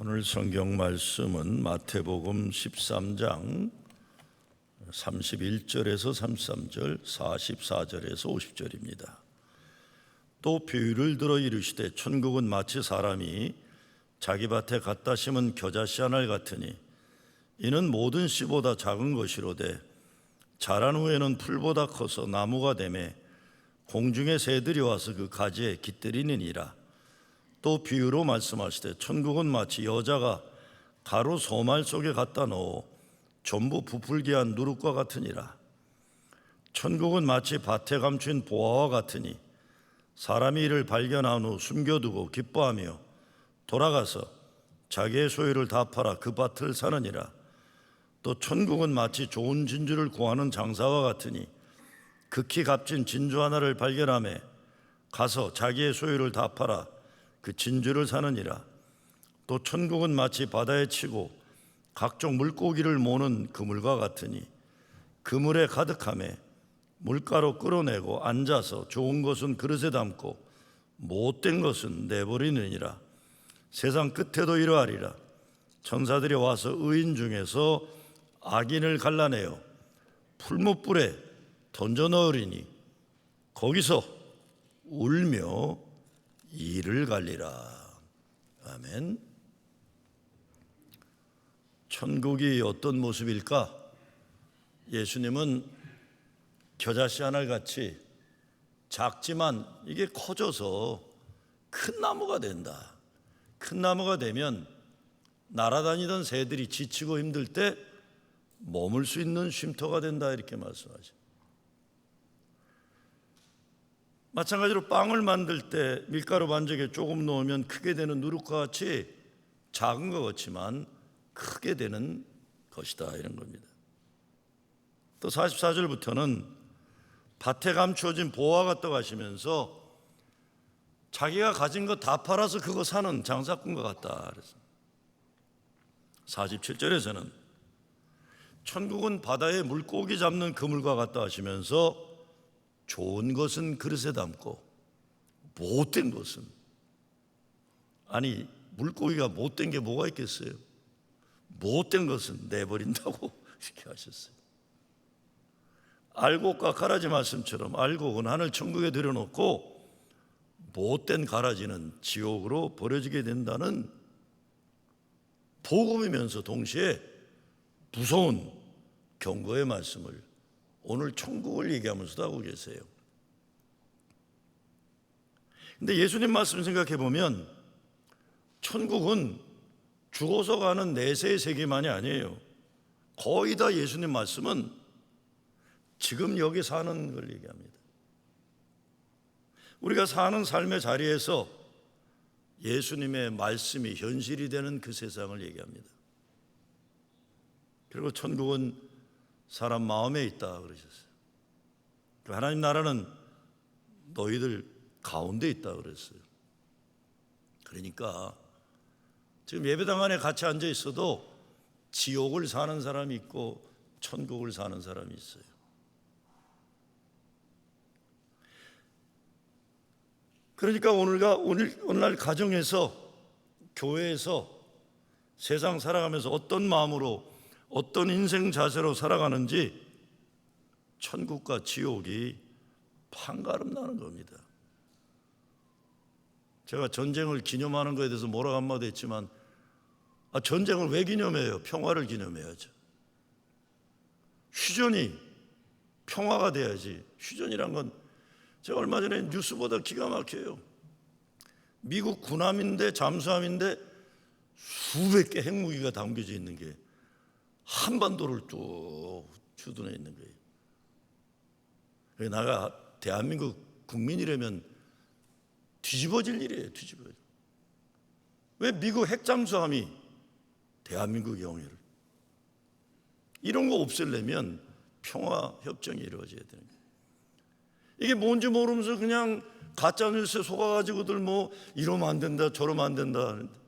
오늘 성경 말씀은 마태복음 13장 31절에서 33절, 44절에서 50절입니다. 또 비유를 들어 이르시되 천국은 마치 사람이 자기 밭에 갖다 심은 겨자씨 한 알 같으니 이는 모든 씨보다 작은 것이로되 자란 후에는 풀보다 커서 나무가 되매 공중의 새들이 와서 그 가지에 깃들이느니라. 또 비유로 말씀하시되 천국은 마치 여자가 가루 소말 속에 갖다 넣어 전부 부풀게 한 누룩과 같으니라. 천국은 마치 밭에 감춘 보화와 같으니 사람이 이를 발견한 후 숨겨두고 기뻐하며 돌아가서 자기의 소유를 다 팔아 그 밭을 사느니라. 또 천국은 마치 좋은 진주를 구하는 장사와 같으니 극히 값진 진주 하나를 발견하며 가서 자기의 소유를 다 팔아 그 진주를 사느니라. 또 천국은 마치 바다에 치고 각종 물고기를 모는 그물과 같으니 그물에 가득하매 물가로 끌어내고 앉아서 좋은 것은 그릇에 담고 못된 것은 내버리느니라. 세상 끝에도 이러하리라. 천사들이 와서 의인 중에서 악인을 갈라내어 풀무불에 던져 넣으리니 거기서 울며 이를 갈리라. 아멘. 천국이 어떤 모습일까? 예수님은 겨자씨 한 알같이 작지만 이게 커져서 큰 나무가 된다. 큰 나무가 되면 날아다니던 새들이 지치고 힘들 때 머물 수 있는 쉼터가 된다, 이렇게 말씀하죠. 마찬가지로 빵을 만들 때 밀가루 반죽에 조금 넣으면 크게 되는 누룩과 같이 작은 것 같지만 크게 되는 것이다, 이런 겁니다. 또 44절부터는 밭에 감추어진 보화 같다고 하시면서 자기가 가진 거 다 팔아서 그거 사는 장사꾼과 같다 그랬습니다. 47절에서는 천국은 바다에 물고기 잡는 그물과 같다 하시면서 좋은 것은 그릇에 담고 못된 것은, 아니 물고기가 못된 게 뭐가 있겠어요? 못된 것은 내버린다고 이렇게 하셨어요. 알곡과 가라지 말씀처럼 알곡은 하늘 천국에 들여놓고 못된 가라지는 지옥으로 버려지게 된다는 복음이면서 동시에 무서운 경고의 말씀을 오늘 천국을 얘기하면서도 하고 계세요. 근데 예수님 말씀 생각해 보면 천국은 죽어서 가는 내세의 세계만이 아니에요. 거의 다 예수님 말씀은 지금 여기 사는 걸 얘기합니다. 우리가 사는 삶의 자리에서 예수님의 말씀이 현실이 되는 그 세상을 얘기합니다. 그리고 천국은 사람 마음에 있다 그러셨어요. 하나님 나라는 너희들 가운데 있다 그랬어요. 그러니까 지금 예배당 안에 같이 앉아 있어도 지옥을 사는 사람이 있고 천국을 사는 사람이 있어요. 그러니까 오늘날 가정에서, 교회에서, 세상 살아가면서 어떤 마음으로, 어떤 인생 자세로 살아가는지 천국과 지옥이 판가름 나는 겁니다. 제가 전쟁을 기념하는 것에 대해서 뭐라고 한마디 했지만, 전쟁을 왜 기념해요? 평화를 기념해야죠. 휴전이 평화가 돼야지. 휴전이란 건 제가 얼마 전에 뉴스 보다 기가 막혀요. 미국 군함인데, 잠수함인데 수백 개 핵무기가 담겨져 있는 게 한반도를 쭉 주둔해 있는 거예요. 나가 대한민국 국민이라면 뒤집어질 일이에요. 뒤집어져. 왜 미국 핵잠수함이 대한민국 영해를, 이런 거 없애려면 평화협정이 이루어져야 되는 거예요. 이게 뭔지 모르면서 그냥 가짜뉴스에 속아가지고들 뭐 이러면 안 된다, 저러면 안 된다 하는데,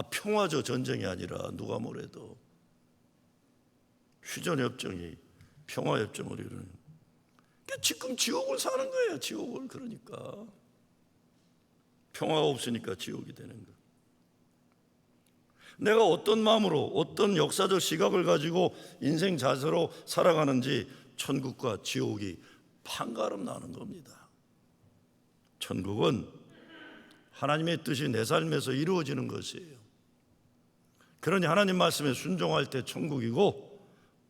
평화죠. 전쟁이 아니라 누가 뭐래도 휴전협정이 평화협정을 이루는. 그러니까 지금 지옥을 사는 거예요. 지옥을. 그러니까 평화가 없으니까 지옥이 되는 거예요. 내가 어떤 마음으로 어떤 역사적 시각을 가지고 인생 자세로 살아가는지 천국과 지옥이 판가름 나는 겁니다. 천국은 하나님의 뜻이 내 삶에서 이루어지는 것이에요. 그러니 하나님 말씀에 순종할 때 천국이고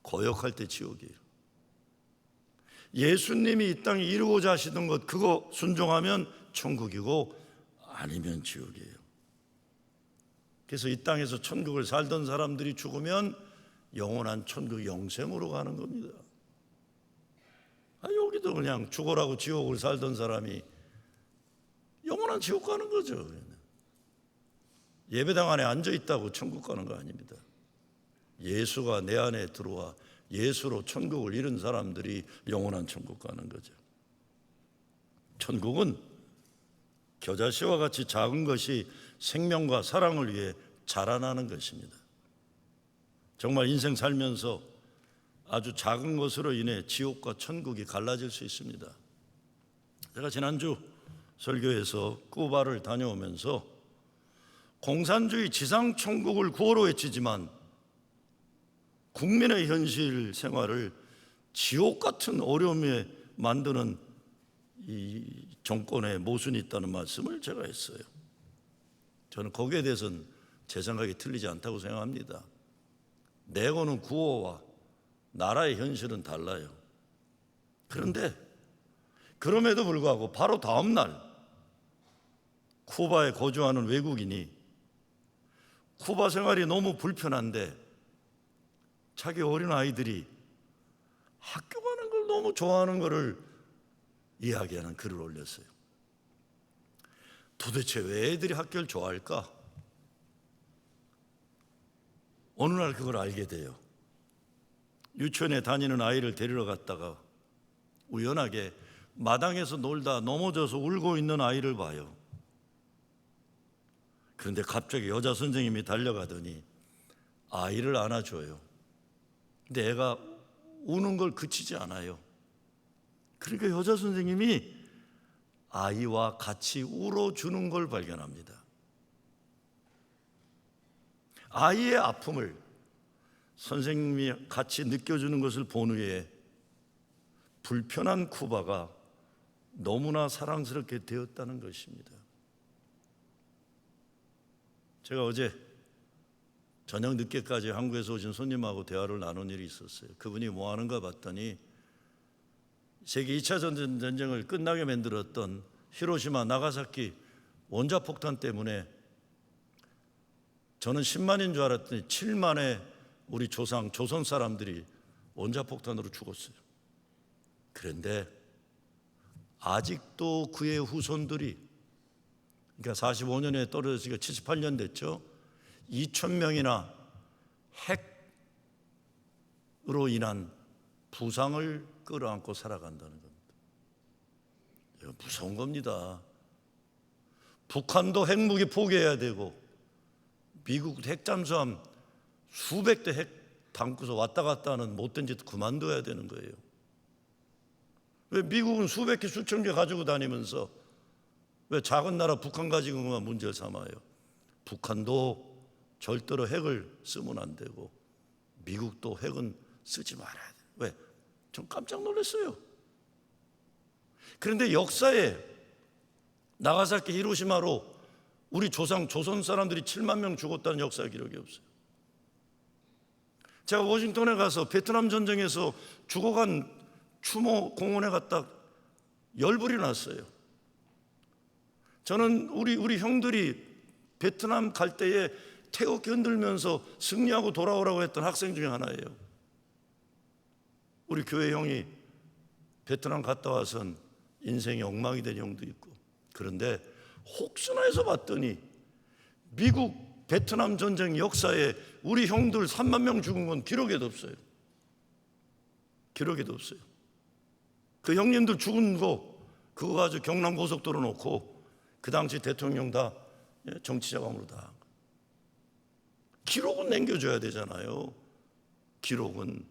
거역할 때 지옥이에요. 예수님이 이 땅에 이루고자 하시던 것, 그거 순종하면 천국이고 아니면 지옥이에요. 그래서 이 땅에서 천국을 살던 사람들이 죽으면 영원한 천국 영생으로 가는 겁니다. 여기도 그냥 죽어라고 지옥을 살던 사람이 영원한 지옥 가는 거죠. 예배당 안에 앉아 있다고 천국 가는 거 아닙니다. 예수가 내 안에 들어와 예수로 천국을 잃은 사람들이 영원한 천국 가는 거죠. 천국은 겨자씨와 같이 작은 것이 생명과 사랑을 위해 자라나는 것입니다. 정말 인생 살면서 아주 작은 것으로 인해 지옥과 천국이 갈라질 수 있습니다. 제가 지난주 설교에서 쿠바를 다녀오면서 공산주의 지상천국을 구호로 외치지만 국민의 현실 생활을 지옥 같은 어려움에 만드는 이 정권의 모순이 있다는 말씀을 제가 했어요. 저는 거기에 대해서는 제 생각이 틀리지 않다고 생각합니다. 내거는 구호와 나라의 현실은 달라요. 그런데 그럼에도 불구하고 바로 다음 날 쿠바에 거주하는 외국인이 쿠바 생활이 너무 불편한데 자기 어린 아이들이 학교 가는 걸 너무 좋아하는 것을 이야기하는 글을 올렸어요. 도대체 왜 애들이 학교를 좋아할까? 어느 날 그걸 알게 돼요. 유치원에 다니는 아이를 데리러 갔다가 우연하게 마당에서 놀다 넘어져서 울고 있는 아이를 봐요. 그런데 갑자기 여자 선생님이 달려가더니 아이를 안아줘요. 근데 애가 우는 걸 그치지 않아요. 그러니까 여자 선생님이 아이와 같이 울어주는 걸 발견합니다. 아이의 아픔을 선생님이 같이 느껴주는 것을 본 후에 불편한 쿠바가 너무나 사랑스럽게 되었다는 것입니다. 제가 어제 저녁 늦게까지 한국에서 오신 손님하고 대화를 나눈 일이 있었어요. 그분이 뭐 하는가 봤더니 세계 2차 전쟁을 끝나게 만들었던 히로시마 나가사키 원자폭탄 때문에 저는 10만인 줄 알았더니 7만의 우리 조상 조선 사람들이 원자폭탄으로 죽었어요. 그런데 아직도 그의 후손들이, 그러니까 45년에 떨어지기가 78년 됐죠. 2,000명이나 핵으로 인한 부상을 끌어안고 살아간다는 겁니다. 이거 무서운 겁니다. 북한도 핵무기 포기해야 되고 미국 핵잠수함 수백 대 핵 담고서 왔다 갔다 하는 못된 짓 그만둬야 되는 거예요. 왜 미국은 수백 개 수천 개 가지고 다니면서 왜 작은 나라 북한 가지고만 문제를 삼아요? 북한도 절대로 핵을 쓰면 안 되고 미국도 핵은 쓰지 말아야 돼요. 왜? 전 깜짝 놀랐어요. 그런데 역사에 나가사키 히로시마로 우리 조상 조선 사람들이 7만 명 죽었다는 역사 기록이 없어요. 제가 워싱턴에 가서 베트남 전쟁에서 죽어간 추모 공원에 갔다 열불이 났어요. 저는 우리 형들이 베트남 갈 때에 태극기 흔들면서 승리하고 돌아오라고 했던 학생 중에 하나예요. 우리 교회 형이 베트남 갔다 와선 인생이 엉망이 된 형도 있고. 그런데 혹시나 해서 봤더니 미국 베트남 전쟁 역사에 우리 형들 3만 명 죽은 건 기록에도 없어요. 기록에도 없어요. 그 형님들 죽은 거 그거 가지고 경남고속도로 놓고 그 당시 대통령 다 정치자금으로 다. 기록은 남겨줘야 되잖아요. 기록은.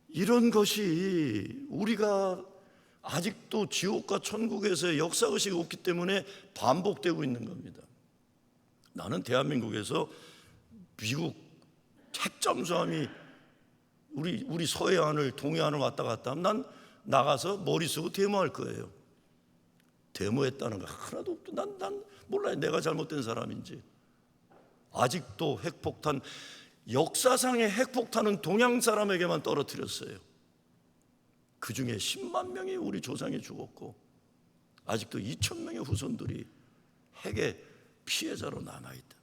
이런 것이 우리가 아직도 지옥과 천국에서의 역사의식이 없기 때문에 반복되고 있는 겁니다. 나는 대한민국에서 미국 핵잠수함이 우리 서해안을 동해안을 왔다 갔다 하면 난 나가서 머리 쓰고 데모할 거예요. 데모했다는 거 하나도 없고 난 몰라요. 내가 잘못된 사람인지. 아직도 핵폭탄, 역사상의 핵폭탄은 동양 사람에게만 떨어뜨렸어요. 그 중에 10만 명이 우리 조상이 죽었고 아직도 2천 명의 후손들이 핵의 피해자로 남아있다.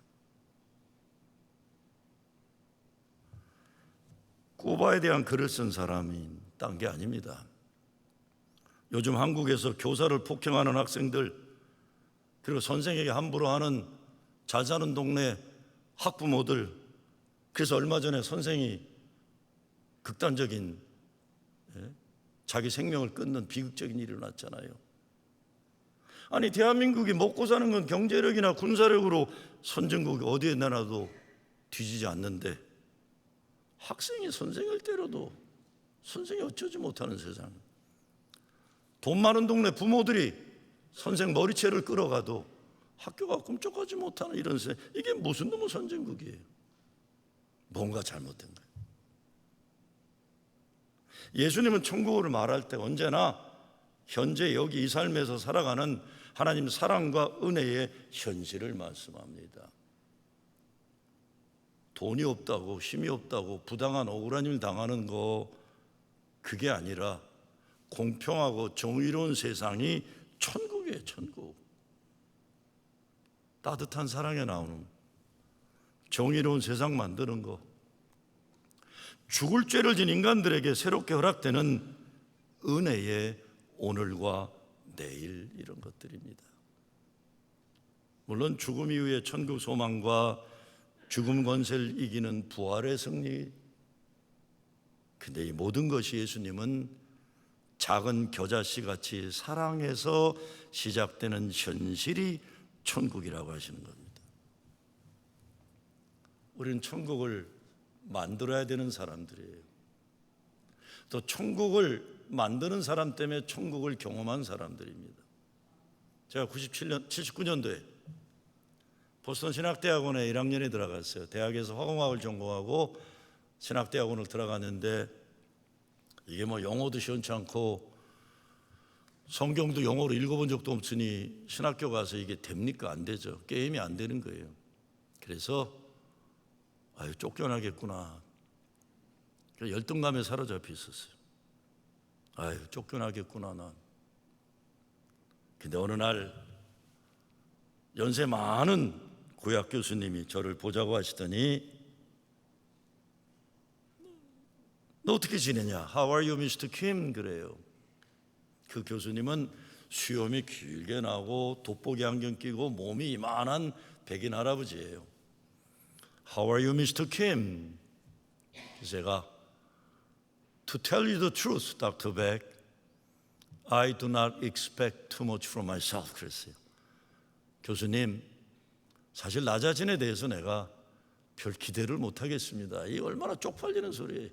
쿠바에 대한 글을 쓴 사람이 딴 게 아닙니다. 요즘 한국에서 교사를 폭행하는 학생들, 그리고 선생에게 함부로 하는 잘 사는 동네 학부모들, 그래서 얼마 전에 선생이 극단적인 자기 생명을 끊는 비극적인 일이 일어났잖아요. 아니, 대한민국이 먹고 사는 건 경제력이나 군사력으로 선진국이 어디에 나라도 뒤지지 않는데 학생이 선생을 때려도 선생이 어쩌지 못하는 세상. 돈 많은 동네 부모들이 선생 머리채를 끌어가도 학교가 꿈쩍하지 못하는 이런 세상. 이게 무슨 놈의 선진국이에요. 뭔가 잘못된 거예요. 예수님은 천국을 말할 때 언제나 현재 여기 이 삶에서 살아가는 하나님 사랑과 은혜의 현실을 말씀합니다. 돈이 없다고, 힘이 없다고 부당한 억울한 일 당하는 거, 그게 아니라 공평하고 정의로운 세상이 천국이에요. 천국. 따뜻한 사랑에 나오는 정의로운 세상 만드는 거, 죽을 죄를 진 인간들에게 새롭게 허락되는 은혜의 오늘과 내일, 이런 것들입니다. 물론 죽음 이후의 천국 소망과 죽음 권세를 이기는 부활의 승리, 근데 이 모든 것이 예수님은 작은 겨자씨 같이 사랑에서 시작되는 현실이 천국이라고 하시는 겁니다. 우리는 천국을 만들어야 되는 사람들이에요. 또 천국을 만드는 사람 때문에 천국을 경험한 사람들입니다. 제가 79년도에 보스턴 신학대학원에 1학년에 들어갔어요. 대학에서 화공학을 전공하고 신학대학원을 들어갔는데 이게 뭐 영어도 시원치 않고 성경도 영어로 읽어본 적도 없으니 신학교 가서 이게 됩니까? 안 되죠. 게임이 안 되는 거예요. 그래서 쫓겨나겠구나. 열등감에 사로잡혀 있었어요. 쫓겨나겠구나 난. 근데 어느 날 연세 많은 구약 교수님이 저를 보자고 하시더니 너 어떻게 지내냐? How are you, Mr. Kim? 그래요. 그 교수님은 수염이 길게 나고 돋보기 안경 끼고 몸이 이만한 백인 할아버지예요. How are you, Mr. Kim? 제가 To tell you the truth, Dr. Beck, I do not expect too much from myself. 그랬어요. 교수님, 사실 나 자신에 대해서 내가 별 기대를 못 하겠습니다. 이 얼마나 쪽팔리는 소리예요.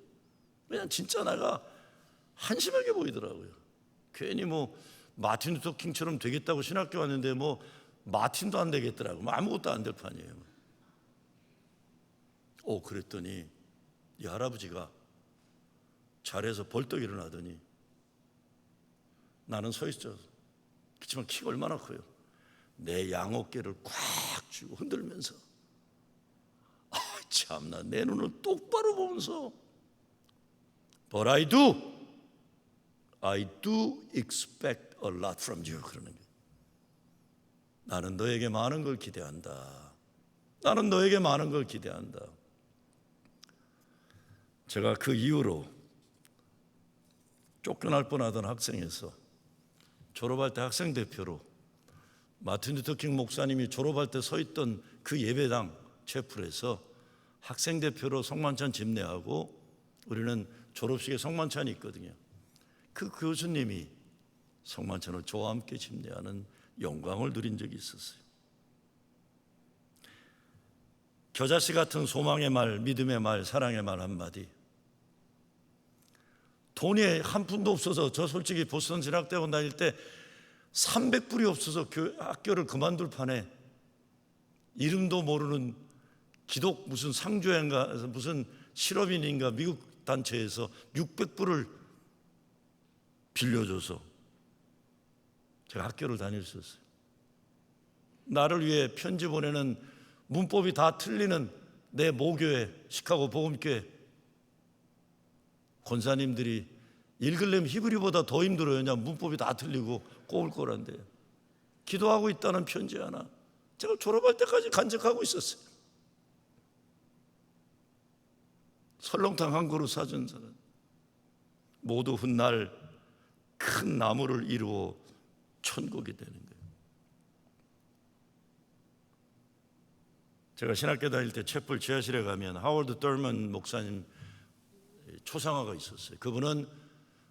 그냥 진짜 내가 한심하게 보이더라고요. 괜히 뭐 마틴 루터 킹처럼 되겠다고 신학교 왔는데 뭐 마틴도 안 되겠더라고. 뭐 아무것도 안 될 판이에요. 그랬더니 이 할아버지가 자리에서 벌떡 일어나더니 나는 서 있죠. 그렇지만 키가 얼마나 커요. 내 양어깨를 꽉 쥐고 흔들면서 참나 내 눈을 똑바로 보면서 But I do expect a lot from you. 그러는 거예요. 나는 너에게 많은 걸 기대한다. 나는 너에게 많은 걸 기대한다. 제가 그 이후로 쫓겨날 뻔하던 학생에서 졸업할 때 학생 대표로 마틴 루터 킹 목사님이 졸업할 때 서 있던 그 예배당 채플에서 학생 대표로 성만찬 집례하고 우리는 졸업식에 성만찬이 있거든요. 그 교수님이 성만찬을 저와 함께 집례하는 영광을 누린 적이 있었어요. 겨자씨 같은 소망의 말, 믿음의 말, 사랑의 말 한마디. 돈이 한 푼도 없어서 저 솔직히 보스턴 신학대학원 다닐 때 300불이 없어서 학교를 그만둘 판에 이름도 모르는 기독 무슨 상조인가 무슨 실업인인가 미국 단체에서 600불을 빌려줘서 제가 학교를 다닐 수 있었어요. 나를 위해 편지 보내는 문법이 다 틀리는 내 모교회 시카고 복음교회 권사님들이 읽으려면 히브리보다 더 힘들어요. 그냥 문법이 다 틀리고 꼬불꼬불한데 기도하고 있다는 편지 하나 제가 졸업할 때까지 간직하고 있었어요. 설렁탕 한 그릇 사준 사람 모두 훗날 큰 나무를 이루어 천국이 되는 거예요. 제가 신학교 다닐 때 채플 지하실에 가면 하워드 떨먼 목사님 초상화가 있었어요. 그분은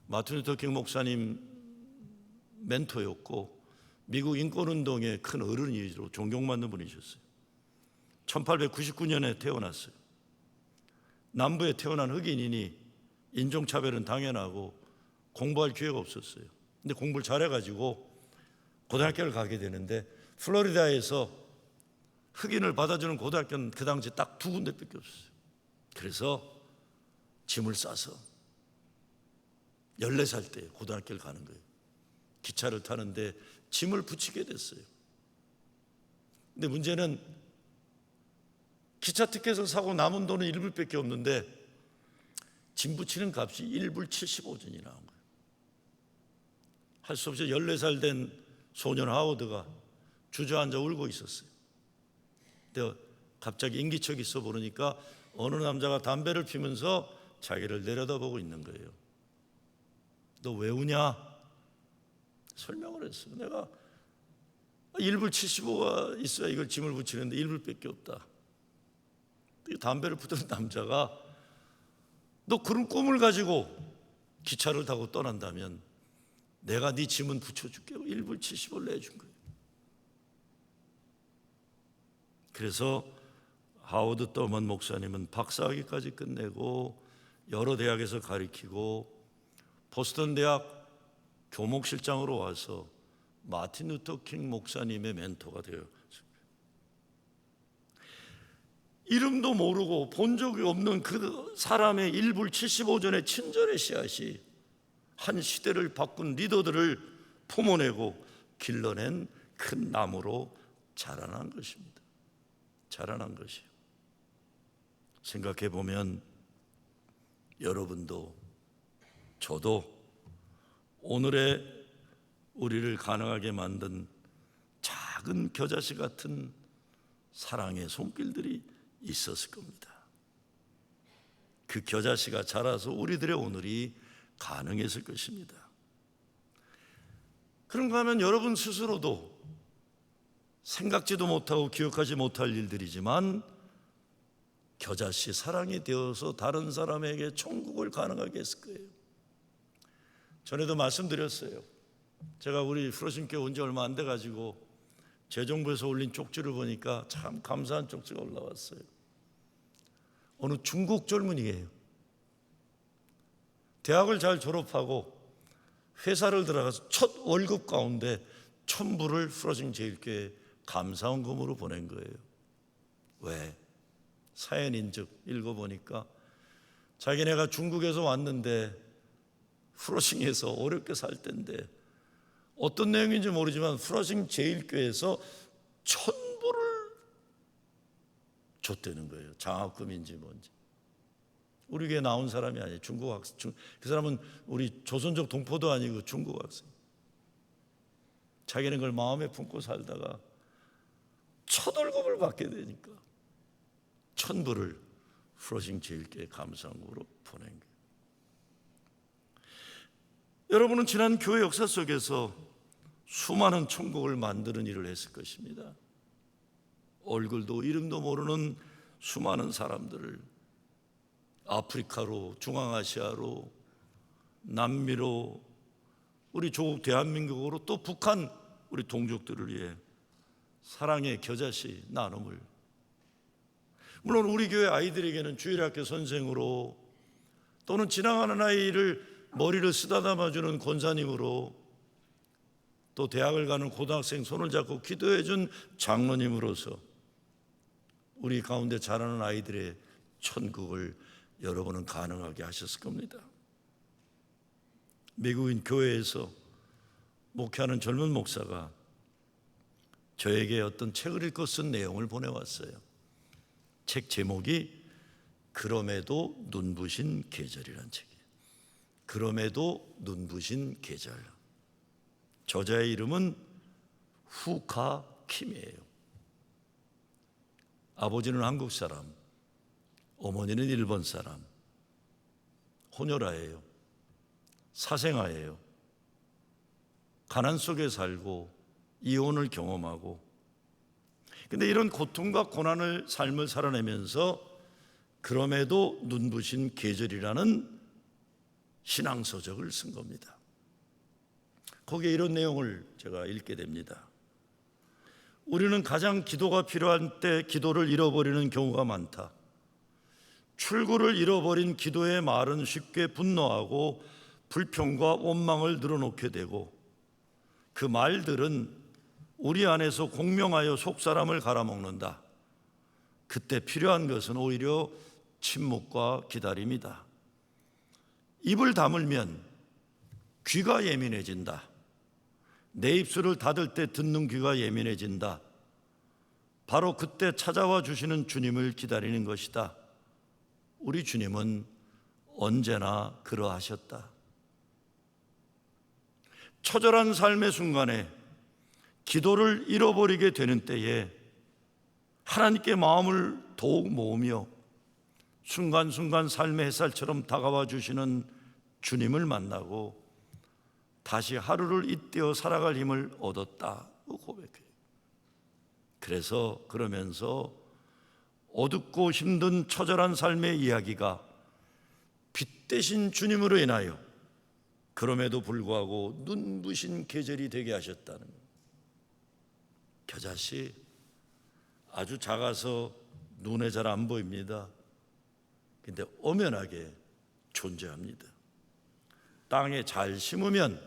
마틴 루터 킹 목사님 멘토였고 미국 인권운동의 큰 어른이로 존경받는 분이셨어요. 1899년에 태어났어요. 남부에 태어난 흑인이니 인종차별은 당연하고 공부할 기회가 없었어요. 근데 공부를 잘해가지고 고등학교를 가게 되는데 플로리다에서 흑인을 받아주는 고등학교는 그 당시 딱 2군데밖에 없었어요. 그래서 짐을 싸서 14살 때 고등학교를 가는 거예요. 기차를 타는데 짐을 붙이게 됐어요. 근데 문제는 기차 티켓을 사고 남은 돈은 1불밖에 없는데 짐 붙이는 값이 1불 75전이 나온 거예요. 할 수 없이 14살 된 소년 하워드가 주저앉아 울고 있었어요. 근데 갑자기 인기척이 있어 보니까 어느 남자가 담배를 피면서 자기를 내려다보고 있는 거예요. 너 왜 우냐? 설명을 했어요. 내가 1불 75가 있어야 이걸 짐을 붙이는데 1불밖에 없다. 담배를 피던 남자가 너 그런 꿈을 가지고 기차를 타고 떠난다면 내가 네 짐은 붙여줄게. 1불 70을 내준 거예요. 그래서 하워드 떨먼 목사님은 박사학위까지 끝내고 여러 대학에서 가르치고 보스턴 대학 교목실장으로 와서 마틴 루터 킹 목사님의 멘토가 되었습니다. 이름도 모르고 본 적이 없는 그 사람의 1불 75전의 친절의 씨앗이 한 시대를 바꾼 리더들을 품어내고 길러낸 큰 나무로 자라난 것입니다. 자라난 것이요. 생각해 보면 여러분도 저도 오늘의 우리를 가능하게 만든 작은 겨자씨 같은 사랑의 손길들이 있었을 겁니다. 그 겨자씨가 자라서 우리들의 오늘이 가능했을 것입니다. 그런가 하면 여러분 스스로도 생각지도 못하고 기억하지 못할 일들이지만 겨자씨 사랑이 되어서 다른 사람에게 천국을 가능하게 했을 거예요. 전에도 말씀드렸어요. 제가 우리 프로신교회 온 지 얼마 안 돼가지고 재정부에서 올린 쪽지를 보니까 참 감사한 쪽지가 올라왔어요. 어느 중국 젊은이에요. 대학을 잘 졸업하고 회사를 들어가서 첫 월급 가운데 1,000불을 프로신 제일교회에 감사원금으로 보낸 거예요. 왜? 사연인즉 읽어보니까 자기네가 중국에서 왔는데 프로싱에서 어렵게 살 때인데 어떤 내용인지 모르지만 프로싱 제일교회에서 1,000불을 줬다는 거예요. 장학금인지 뭔지. 우리 교회 나온 사람이 아니에요. 중국 학생. 그 사람은 우리 조선족 동포도 아니고 중국 학생. 자기는 그걸 마음에 품고 살다가 첫 월급을 받게 되니까 1,000불을 프로싱 제일교회 감사원금으로 보낸 거예요. 여러분은 지난 교회 역사 속에서 수많은 천국을 만드는 일을 했을 것입니다. 얼굴도 이름도 모르는 수많은 사람들을 아프리카로, 중앙아시아로, 남미로, 우리 조국 대한민국으로 또 북한 우리 동족들을 위해 사랑의 겨자씨 나눔을, 물론 우리 교회 아이들에게는 주일학교 선생으로 또는 지나가는 아이를 머리를 쓰다듬어주는 권사님으로 또 대학을 가는 고등학생 손을 잡고 기도해준 장로님으로서 우리 가운데 자라는 아이들의 천국을 여러분은 가능하게 하셨을 겁니다. 미국인 교회에서 목회하는 젊은 목사가 저에게 어떤 책을 읽고 쓴 내용을 보내왔어요. 책 제목이 그럼에도 눈부신 계절이란 책이에요. 그럼에도 눈부신 계절. 저자의 이름은 후카 킴이에요. 아버지는 한국 사람, 어머니는 일본 사람, 혼혈아예요. 사생아예요. 가난 속에 살고 이혼을 경험하고, 근데 이런 고통과 고난을 삶을 살아내면서 그럼에도 눈부신 계절이라는 신앙서적을 쓴 겁니다. 거기에 이런 내용을 제가 읽게 됩니다. 우리는 가장 기도가 필요한 때 기도를 잃어버리는 경우가 많다. 출구를 잃어버린 기도의 말은 쉽게 분노하고 불평과 원망을 늘어놓게 되고, 그 말들은 우리 안에서 공명하여 속사람을 갈아먹는다. 그때 필요한 것은 오히려 침묵과 기다림이다. 입을 다물면 귀가 예민해진다. 내 입술을 닫을 때 듣는 귀가 예민해진다. 바로 그때 찾아와 주시는 주님을 기다리는 것이다. 우리 주님은 언제나 그러하셨다. 처절한 삶의 순간에 기도를 잃어버리게 되는 때에 하나님께 마음을 더욱 모으며 순간순간 삶의 햇살처럼 다가와 주시는 주님을 만나고 다시 하루를 잇대어 살아갈 힘을 얻었다고 고백해요. 그래서 그러면서 어둡고 힘든 처절한 삶의 이야기가 빛 대신 주님으로 인하여 그럼에도 불구하고 눈부신 계절이 되게 하셨다는 거예요. 겨자씨 아주 작아서 눈에 잘 안 보입니다. 근데 엄연하게 존재합니다. 땅에 잘 심으면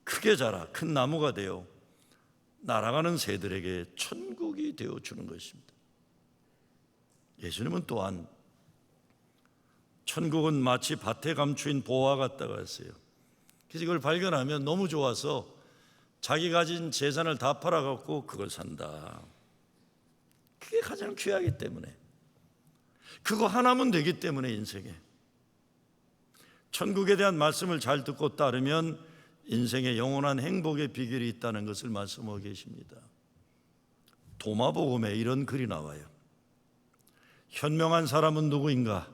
크게 자라 큰 나무가 되어 날아가는 새들에게 천국이 되어주는 것입니다. 예수님은 또한 천국은 마치 밭에 감추인 보화 같다고 했어요. 그래서 이걸 발견하면 너무 좋아서 자기 가진 재산을 다 팔아갖고 그걸 산다. 그게 가장 귀하기 때문에, 그거 하나면 되기 때문에 인생에 천국에 대한 말씀을 잘 듣고 따르면 인생의 영원한 행복의 비결이 있다는 것을 말씀하고 계십니다. 도마복음에 이런 글이 나와요. 현명한 사람은 누구인가?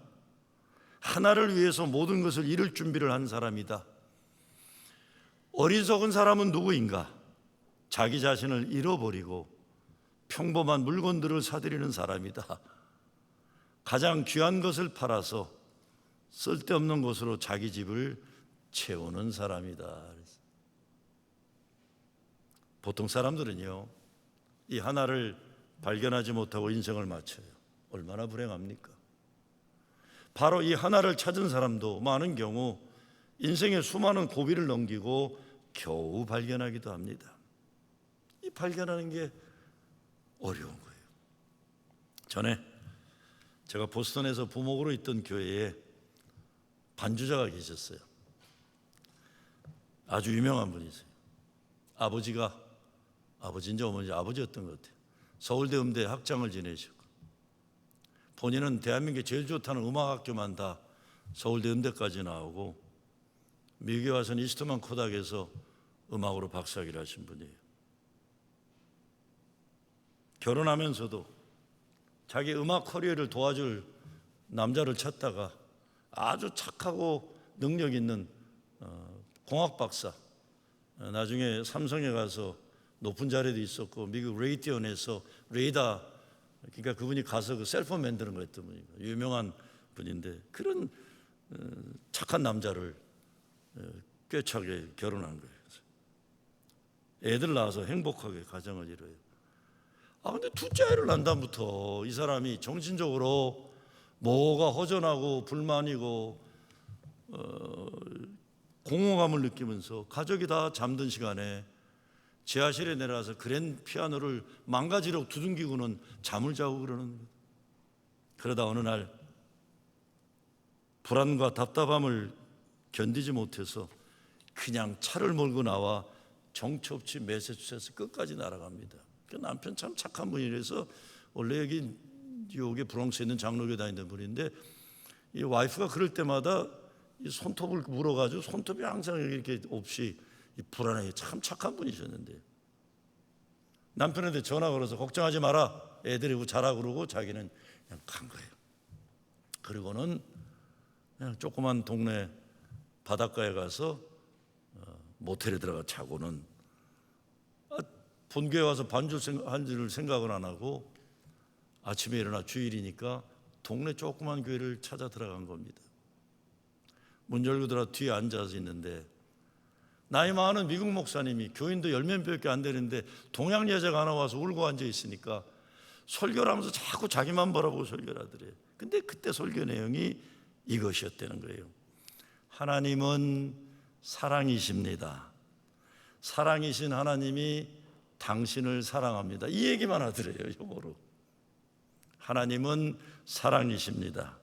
하나를 위해서 모든 것을 잃을 준비를 한 사람이다. 어리석은 사람은 누구인가? 자기 자신을 잃어버리고 평범한 물건들을 사들이는 사람이다. 가장 귀한 것을 팔아서 쓸데없는 것으로 자기 집을 채우는 사람이다. 보통 사람들은요, 이 하나를 발견하지 못하고 인생을 마쳐요. 얼마나 불행합니까? 바로 이 하나를 찾은 사람도 많은 경우 인생의 수많은 고비를 넘기고 겨우 발견하기도 합니다. 이 발견하는 게 어려운 거예요. 전에 제가 보스턴에서 부목으로 있던 교회에 반주자가 계셨어요. 아주 유명한 분이세요. 아버지인지 어머니인지 아버지였던 것 같아요. 서울대 음대 학장을 지내시고, 본인은 대한민국에 제일 좋다는 음악학교만 다 서울대 음대까지 나오고 미국에 와서는 이스트만 코닥에서 음악으로 박사학위를 하신 분이에요. 결혼하면서도 자기 음악 커리어를 도와줄 남자를 찾다가 아주 착하고 능력 있는 공학 박사, 나중에 삼성에 가서 높은 자리도 있었고 미국 레이디언에서 레이다, 그러니까 그분이 가서 그 셀폰 만드는 거 했던 분이고 유명한 분인데, 그런 착한 남자를 꿰차게 결혼한 거예요. 애들 낳아서 행복하게 가정을 이뤄요. 근데 둘째 아이를 낳은 다음부터 이 사람이 정신적으로 뭐가 허전하고 불만이고 공허감을 느끼면서 가족이 다 잠든 시간에 지하실에 내려가서 그랜 피아노를 망가지로 두둥기고는 잠을 자고 그러는 거예요. 그러다 어느 날 불안과 답답함을 견디지 못해서 그냥 차를 몰고 나와 정처 없이 매사추세츠 끝까지 날아갑니다. 그 남편 참 착한 분이라서 원래 여기 요게 브롱스에 있는 장로교 다니는 분인데 이 와이프가 그럴 때마다 이 손톱을 물어가지고 손톱이 항상 이렇게 없이 불안해. 참 착한 분이셨는데 남편한테 전화 걸어서 걱정하지 마라, 애들이 자라 그러고 자기는 그냥 간 거예요. 그리고는 그냥 조그만 동네 바닷가에 가서 모텔에 들어가 자고는 본교에 와서 반주 한 줄을 생각을 안 하고 아침에 일어나 주일이니까 동네 조그만 교회를 찾아 들어간 겁니다. 문 열고 들어가 뒤에 앉아서 있는데 나이 많은 미국 목사님이 교인도 10명밖에 안 되는데 동양 여자가 하나 와서 울고 앉아 있으니까 설교를 하면서 자꾸 자기만 바라보고 설교를 하더래요. 근데 그때 설교 내용이 이것이었다는 거예요. 하나님은 사랑이십니다. 사랑이신 하나님이 당신을 사랑합니다. 이 얘기만 하더래요, 영어로. 하나님은 사랑이십니다.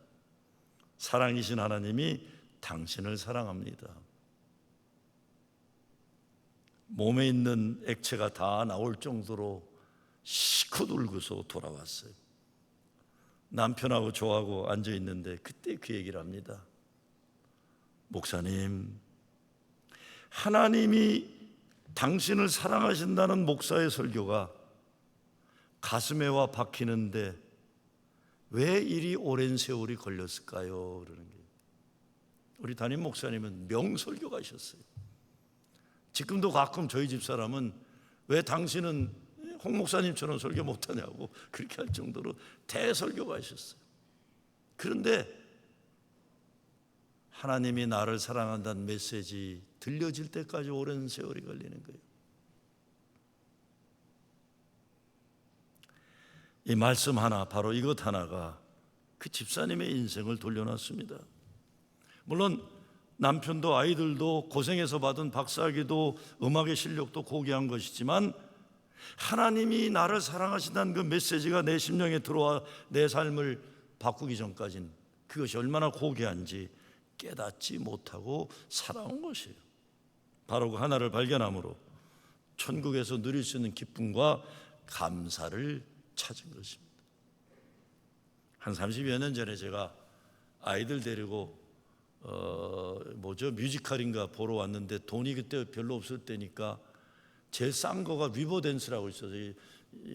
사랑이신 하나님이 당신을 사랑합니다. 몸에 있는 액체가 다 나올 정도로 시컷 울고서 돌아왔어요. 남편하고 저하고 앉아 있는데 그때 그 얘기를 합니다. 목사님, 하나님이 당신을 사랑하신다는 목사의 설교가 가슴에 와 박히는데 왜 이리 오랜 세월이 걸렸을까요? 그러는 거예요. 우리 담임 목사님은 명설교 가셨어요. 지금도 가끔 저희 집사람은 왜 당신은 홍 목사님처럼 설교 못하냐고 그렇게 할 정도로 대설교 가셨어요. 그런데 하나님이 나를 사랑한다는 메시지 들려질 때까지 오랜 세월이 걸리는 거예요. 이 말씀 하나, 바로 이것 하나가 그 집사님의 인생을 돌려놨습니다. 물론 남편도 아이들도 고생해서 받은 박사학위도 음악의 실력도 고귀한 것이지만 하나님이 나를 사랑하신다는 그 메시지가 내 심령에 들어와 내 삶을 바꾸기 전까지는 그것이 얼마나 고귀한지 깨닫지 못하고 살아온 것이에요. 바로 그 하나를 발견함으로 천국에서 누릴 수 있는 기쁨과 감사를 찾은 것입니다. 한 30여 년 전에 제가 아이들 데리고 뮤지컬인가 보러 왔는데 돈이 그때 별로 없을 때니까 제일 싼 거가 리버댄스라고 있어서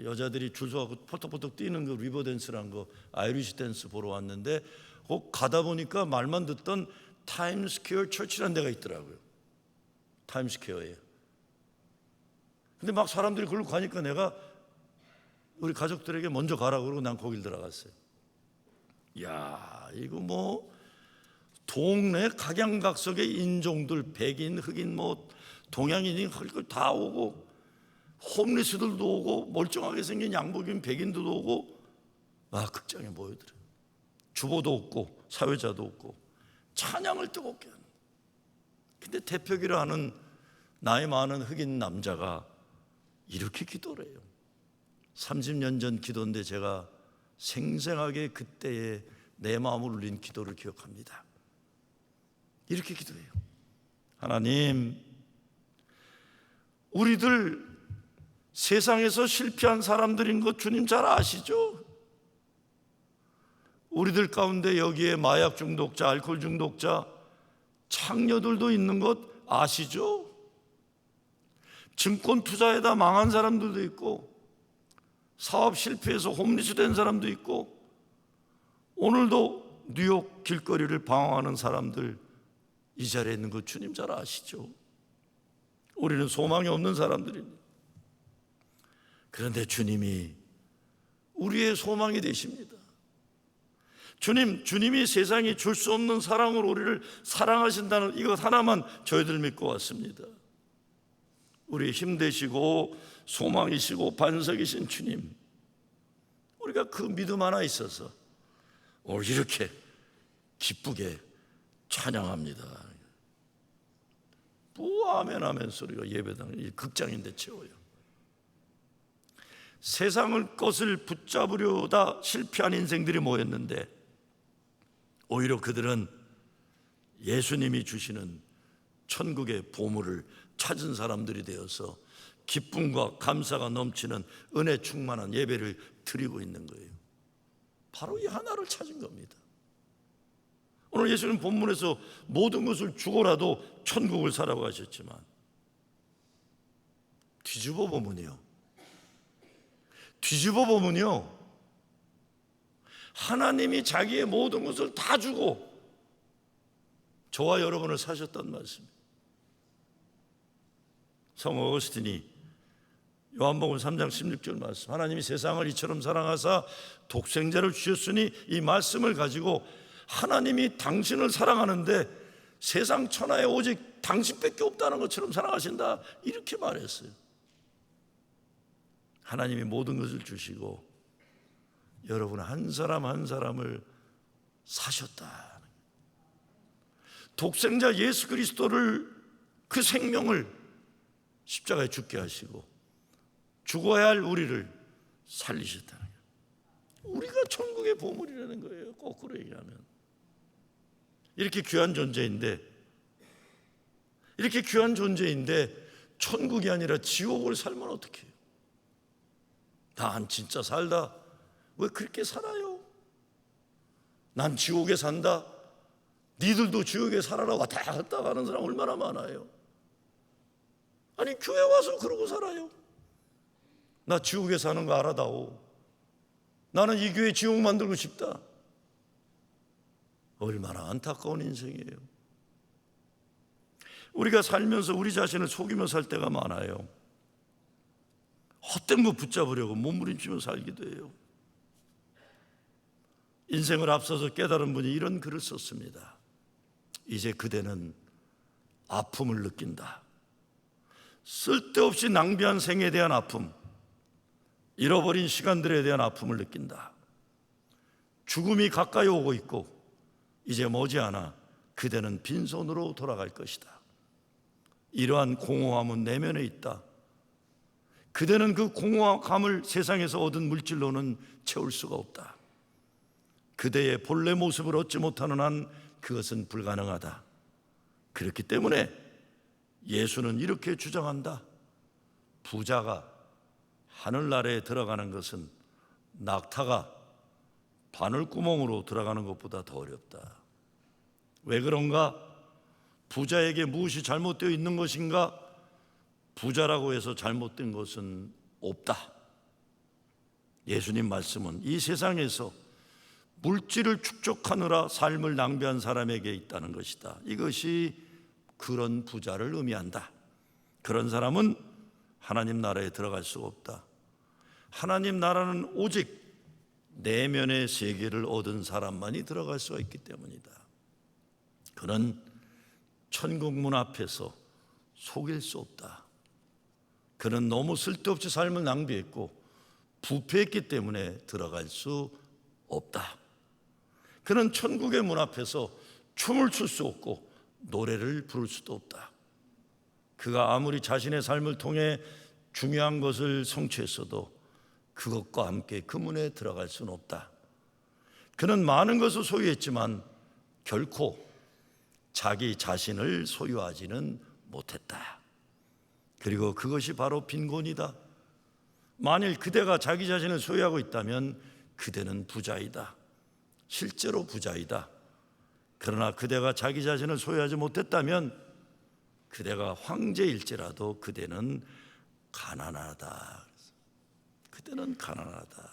여자들이 줄 서고 펄떡펄떡 뛰는 거 리버댄스라는 거 아이리시 댄스 보러 왔는데 꼭 가다 보니까 말만 듣던 타임스퀘어 처치라는 데가 있더라고요. 타임스퀘어에. 근데 막 사람들이 그걸로 가니까 내가 우리 가족들에게 먼저 가라고 그러고 난 거길 들어갔어요. 야, 이거 뭐 동네 각양각색의 인종들, 백인, 흑인, 뭐 동양인이 헐걸 다 오고 홈리스들도 오고 멀쩡하게 생긴 양복 입은 백인들도 오고 극장에 모여들어요. 주보도 없고 사회자도 없고 찬양을 뜨겁게 하는. 근데 대표기를 하는 나이 많은 흑인 남자가 이렇게 기도를 해요. 30년 전 기도인데 제가 생생하게 그때의 내 마음을 울린 기도를 기억합니다. 이렇게 기도해요. 하나님, 우리들 세상에서 실패한 사람들인 것 주님 잘 아시죠? 우리들 가운데 여기에 마약 중독자, 알코올 중독자, 창녀들도 있는 것 아시죠? 증권 투자에다 망한 사람들도 있고 사업 실패해서 홈리스 된 사람도 있고 오늘도 뉴욕 길거리를 방황하는 사람들 이 자리에 있는 거 주님 잘 아시죠? 우리는 소망이 없는 사람들입니다. 그런데 주님이 우리의 소망이 되십니다. 주님이 세상이 줄 수 없는 사랑으로 우리를 사랑하신다는 이것 하나만 저희들 믿고 왔습니다. 우리의 힘 되시고 소망이시고 반석이신 주님, 우리가 그 믿음 하나 있어서 오늘 이렇게 기쁘게 찬양합니다. 뭐 아멘 아멘 소리가 예배당 극장인데 채워요. 세상의 것을 붙잡으려다 실패한 인생들이 모였는데 오히려 그들은 예수님이 주시는 천국의 보물을 찾은 사람들이 되어서 기쁨과 감사가 넘치는 은혜 충만한 예배를 드리고 있는 거예요. 바로 이 하나를 찾은 겁니다. 오늘 예수님 본문에서 모든 것을 주고라도 천국을 사라고 하셨지만 뒤집어 보면요 하나님이 자기의 모든 것을 다 주고 저와 여러분을 사셨단 말씀입니다. 성 어거스틴이 요한복음 3장 16절 말씀, 하나님이 세상을 이처럼 사랑하사 독생자를 주셨으니 이 말씀을 가지고 하나님이 당신을 사랑하는데 세상 천하에 오직 당신밖에 없다는 것처럼 사랑하신다, 이렇게 말했어요. 하나님이 모든 것을 주시고 여러분 한 사람 한 사람을 사셨다. 독생자 예수 그리스도를, 그 생명을 십자가에 죽게 하시고 죽어야 할 우리를 살리셨다는 거예요. 우리가 천국의 보물이라는 거예요. 거꾸로 얘기하면 이렇게 귀한 존재인데 천국이 아니라 지옥을 살면 어떡해요? 난 진짜 살다 왜 그렇게 살아요? 난 지옥에 산다. 니들도 지옥에 살아라 왔다 갔다 가는 사람 얼마나 많아요. 아니 교회 와서 그러고 살아요. 나 지옥에 사는 거 알아다오. 나는 이 교회 지옥 만들고 싶다. 얼마나 안타까운 인생이에요. 우리가 살면서 우리 자신을 속이며 살 때가 많아요. 헛된 거 붙잡으려고 몸부림치며 살기도 해요. 인생을 앞서서 깨달은 분이 이런 글을 썼습니다. 이제 그대는 아픔을 느낀다. 쓸데없이 낭비한 생에 대한 아픔, 잃어버린 시간들에 대한 아픔을 느낀다. 죽음이 가까이 오고 있고 이제 머지않아 그대는 빈손으로 돌아갈 것이다. 이러한 공허함은 내면에 있다. 그대는 그 공허함을 세상에서 얻은 물질로는 채울 수가 없다. 그대의 본래 모습을 얻지 못하는 한 그것은 불가능하다. 그렇기 때문에 예수는 이렇게 주장한다. 부자가 하늘나라에 들어가는 것은 낙타가 바늘구멍으로 들어가는 것보다 더 어렵다. 왜 그런가? 부자에게 무엇이 잘못되어 있는 것인가? 부자라고 해서 잘못된 것은 없다. 예수님 말씀은 이 세상에서 물질을 축적하느라 삶을 낭비한 사람에게 있다는 것이다. 이것이 그런 부자를 의미한다. 그런 사람은 하나님 나라에 들어갈 수가 없다. 하나님 나라는 오직 내면의 세계를 얻은 사람만이 들어갈 수가 있기 때문이다. 그는 천국 문 앞에서 속일 수 없다. 그는 너무 쓸데없이 삶을 낭비했고 부패했기 때문에 들어갈 수 없다. 그는 천국의 문 앞에서 춤을 출 수 없고 노래를 부를 수도 없다. 그가 아무리 자신의 삶을 통해 중요한 것을 성취했어도 그것과 함께 그 문에 들어갈 수는 없다. 그는 많은 것을 소유했지만 결코 자기 자신을 소유하지는 못했다. 그리고 그것이 바로 빈곤이다. 만일 그대가 자기 자신을 소유하고 있다면 그대는 부자이다. 실제로 부자이다. 그러나 그대가 자기 자신을 소유하지 못했다면 그대가 황제일지라도 그대는 가난하다. 그대는 가난하다.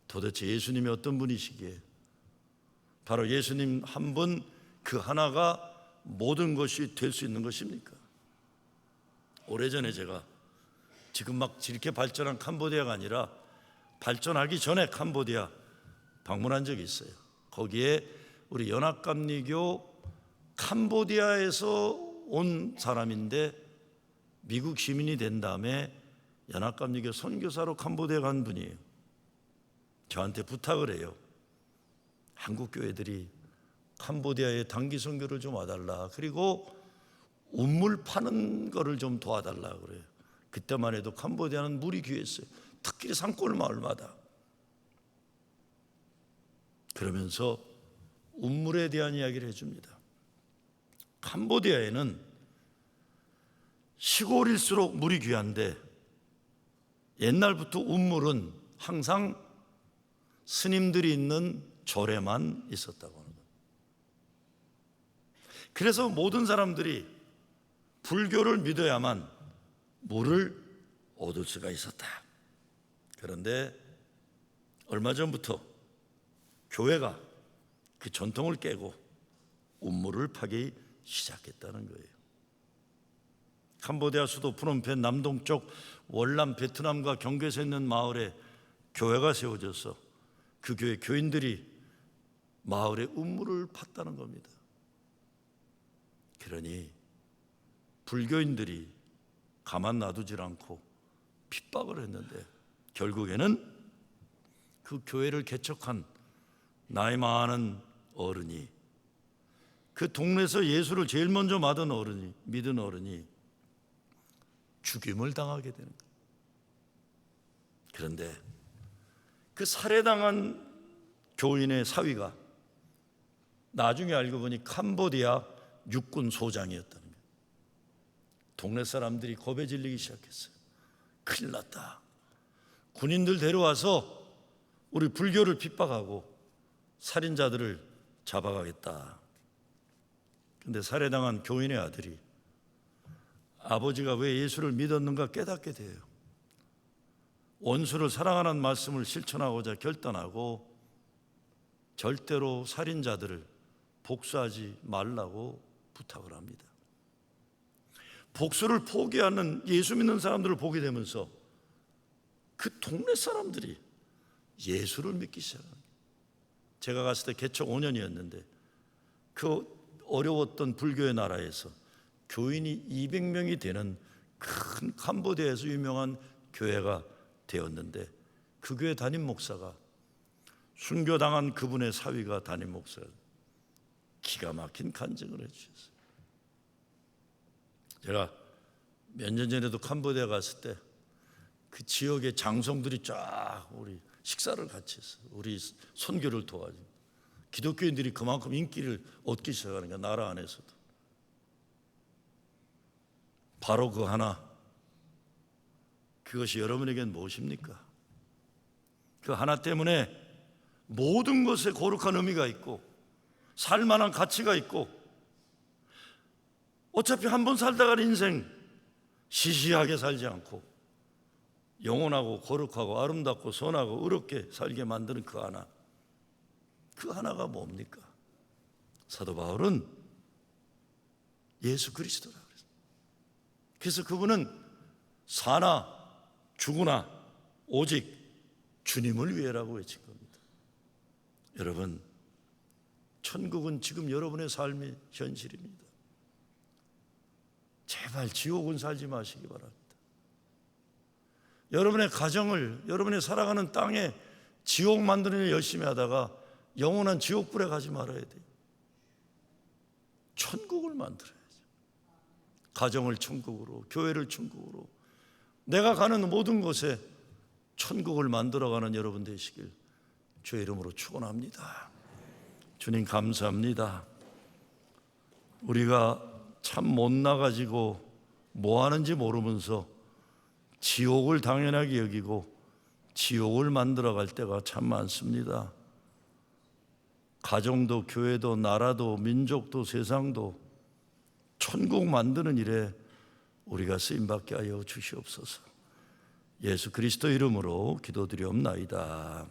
도대체 예수님이 어떤 분이시기에 바로 예수님 한 분 그 하나가 모든 것이 될 수 있는 것입니까? 오래전에 제가 지금 막 이렇게 발전한 캄보디아가 아니라 발전하기 전에 캄보디아 방문한 적이 있어요. 거기에 우리 연합감리교 캄보디아에서 온 사람인데 미국 시민이 된 다음에 연합감리교 선교사로 캄보디아 간 분이에요. 저한테 부탁을 해요. 한국 교회들이 캄보디아에 단기 선교를 좀 와달라. 그리고 우물 파는 거를 좀 도와달라 그래요. 그때만 해도 캄보디아는 물이 귀했어요. 특히 산골 마을마다. 그러면서 우물에 대한 이야기를 해줍니다. 캄보디아에는 시골일수록 물이 귀한데 옛날부터 우물은 항상 스님들이 있는 절에만 있었다고 하는 거예요. 그래서 모든 사람들이 불교를 믿어야만 물을 얻을 수가 있었다. 그런데 얼마 전부터 교회가 그 전통을 깨고 우물을 파기 시작했다는 거예요. 캄보디아 수도 프놈펜 남동쪽 월남 베트남과 경계에서 있는 마을에 교회가 세워져서 그 교회 교인들이 마을에 우물을 팠다는 겁니다. 그러니 불교인들이 가만 놔두질 않고 핍박을 했는데 결국에는 그 교회를 개척한 나이 많은 어른이, 그 동네에서 예수를 제일 먼저 믿은 어른이 죽임을 당하게 되는 거예요. 그런데 그 살해당한 교인의 사위가 나중에 알고 보니 캄보디아 육군 소장이었다는 거예요. 동네 사람들이 겁에 질리기 시작했어요. 큰일 났다. 군인들 데려와서 우리 불교를 핍박하고 살인자들을 잡아가겠다. 그런데 살해당한 교인의 아들이 아버지가 왜 예수를 믿었는가 깨닫게 돼요. 원수를 사랑하는 말씀을 실천하고자 결단하고 절대로 살인자들을 복수하지 말라고 부탁을 합니다. 복수를 포기하는 예수 믿는 사람들을 보게 되면서 그 동네 사람들이 예수를 믿기 시작합니다. 제가 갔을 때 개척 5년이었는데 그 어려웠던 불교의 나라에서 교인이 200명이 되는 큰 캄보디아에서 유명한 교회가 되었는데 그 교회 담임 목사가 순교당한 그분의 사위가 담임 목사, 기가 막힌 간증을 해주셨어요. 제가 몇 년 전에도 캄보디아 갔을 때 그 지역의 장성들이 쫙 우리 식사를 같이 했어요. 우리 선교를 도와주고 기독교인들이 그만큼 인기를 얻기 시작하는 거야, 나라 안에서도. 바로 그 하나, 그것이 여러분에겐 무엇입니까? 그 하나 때문에 모든 것에 거룩한 의미가 있고 살만한 가치가 있고 어차피 한 번 살다 갈 인생 시시하게 살지 않고 영원하고 거룩하고 아름답고 선하고 의롭게 살게 만드는 그 하나, 그 하나가 뭡니까? 사도 바울은 예수 그리스도라고 그랬어요. 그래서 그분은 사나 죽으나 오직 주님을 위해라고 외친 겁니다. 여러분, 천국은 지금 여러분의 삶의 현실입니다. 제발 지옥은 살지 마시기 바랍니다. 여러분의 가정을, 여러분의 살아가는 땅에 지옥 만드는 일 열심히 하다가 영원한 지옥불에 가지 말아야 돼요. 천국을 만들어야죠. 가정을 천국으로, 교회를 천국으로, 내가 가는 모든 곳에 천국을 만들어가는 여러분 되시길 주의 이름으로 축원합니다. 주님 감사합니다. 우리가 참 못나가지고 뭐 하는지 모르면서 지옥을 당연하게 여기고 지옥을 만들어갈 때가 참 많습니다. 가정도 교회도 나라도 민족도 세상도 천국 만드는 일에 우리가 쓰임받게 하여 주시옵소서. 예수 그리스도 이름으로 기도드리옵나이다.